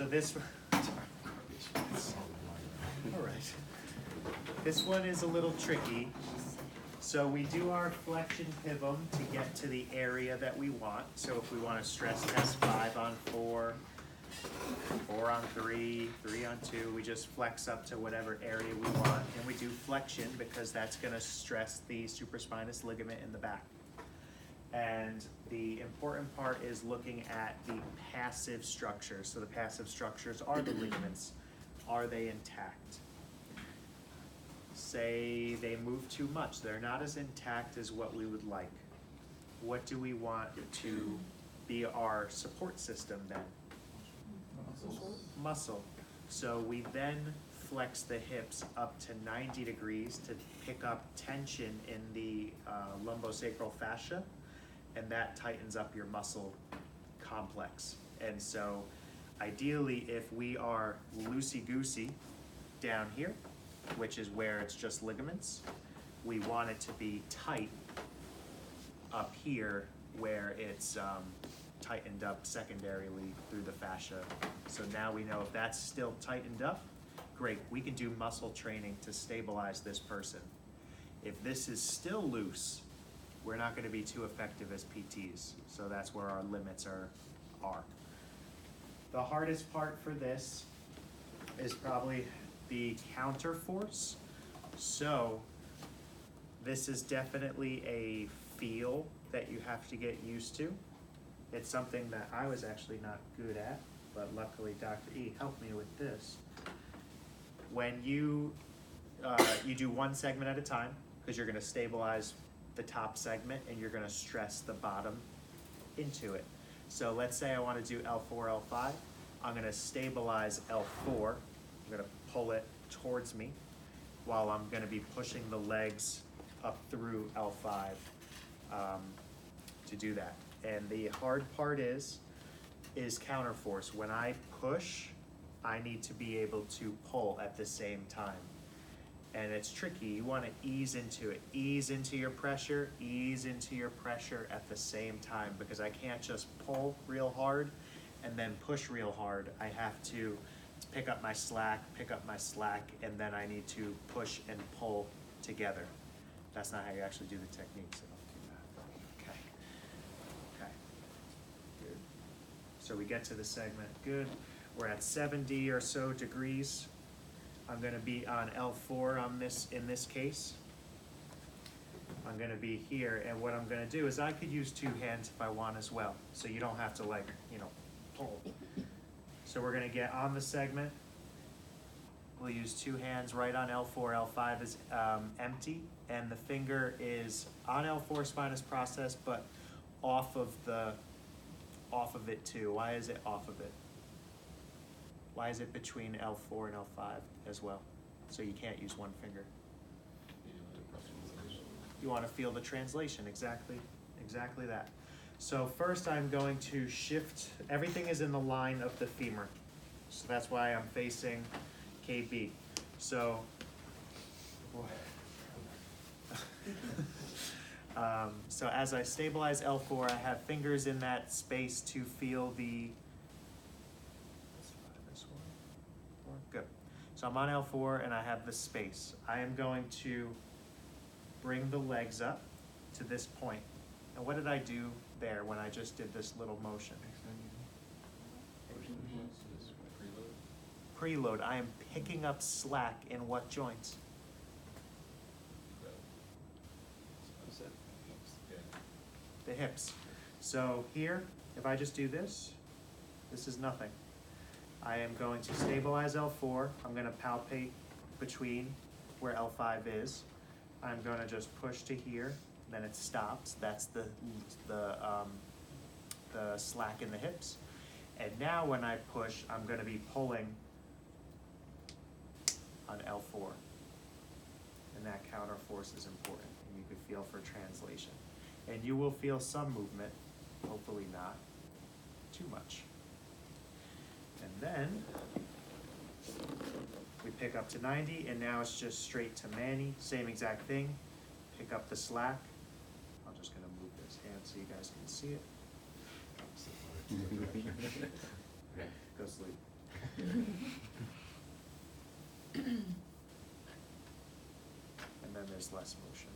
So this, all right. This one is a little tricky. So we do our flexion pivot to get to the area that we want. So if we want to stress test 5 on 4, 4 on 3, 3 on 2, we just flex up to whatever area we want. And we do flexion because that's going to stress the supraspinous ligament in the back. And the important part is looking at the passive structures. So the passive structures are the ligaments. Are they intact? Say they move too much. They're not as intact as what we would like. What do we want to be our support system then? Muscle. So we then flex the hips up to 90 degrees to pick up tension in the lumbosacral fascia, and that tightens up your muscle complex. And so ideally, if we are loosey-goosey down here, which is where it's just ligaments, we want it to be tight up here where it's tightened up secondarily through the fascia. So now we know if that's still tightened up, great, we can do muscle training to stabilize this person. If this is still loose, we're not going to be too effective as PTs. So that's where our limits are. The hardest part for this is probably the counter force. So this is definitely a feel that you have to get used to. It's something that I was actually not good at, but luckily Dr. E helped me with this. When you do one segment at a time, because you're going to stabilize the top segment and you're going to stress the bottom into it. So let's say I want to do L4, L5. I'm going to stabilize L4. I'm going to pull it towards me while I'm going to be pushing the legs up through L5 to do that. And the hard part is counterforce. When I push, I need to be able to pull at the same time. And it's tricky. You want to ease into it. Ease into your pressure, ease into your pressure at the same time, because I can't just pull real hard and then push real hard. I have to pick up my slack, and then I need to push and pull together. That's not how you actually do the technique, so don't do that. Okay. Good. So we get to the segment. Good. We're at 70 or so degrees. I'm going to be on L4 on this, in this case. I'm going to be here, and what I'm going to do is I could use 2 hands if I want as well, so you don't have to, like, pull. So we're going to get on the segment. We'll use 2 hands right on L4. L5 is empty, and the finger is on L4 spinous process, but off of it too. Why is it off of it? Why is it between L4 and L5 as well? So you can't use one finger. You want to feel the translation, exactly that. So first I'm going to shift, everything is in the line of the femur. So that's why I'm facing KB. So, so as I stabilize L4, I have fingers in that space to feel the, good. So I'm on L4 and I have the space. I am going to bring the legs up to this point. And what did I do there when I just did this little motion? Preload. I am picking up slack in what joints? The hips. So here, if I just do this, this is nothing. I am going to stabilize L4. I'm going to palpate between where L5 is. I'm going to just push to here, then it stops. That's the slack in the hips. And now when I push, I'm going to be pulling on L4. And that counter force is important, and you can feel for translation. And you will feel some movement, hopefully not too much. And then we pick up to 90, and now it's just straight to Manny. Same exact thing. Pick up the slack. I'm just going to move this hand so you guys can see it. Go sleep. And then there's less motion,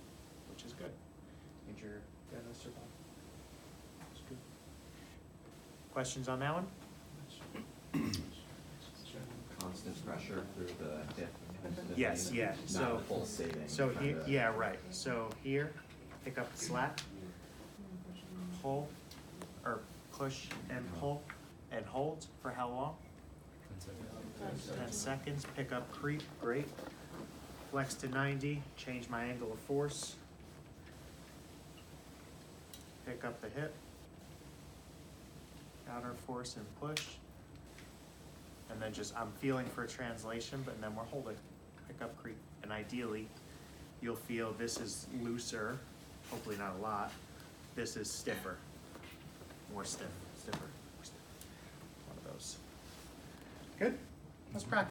which is good. Major Mr. Bob? That's good. Questions on that one? Constant pressure through the hip. Yes, yeah, so. Not a pulsating. So kind here, of- yeah, right, so here, pick up the slack, pull, or push and pull, and hold for how long? 10 seconds, pick up creep, great. Flex to 90, change my angle of force. Pick up the hip. Counter force and push. And then just, I'm feeling for a translation, but then we're holding. Pick up creep. And ideally, you'll feel this is looser, hopefully not a lot. This is stiffer. More stiff, stiffer, more stiff. One of those. Good? Let's practice.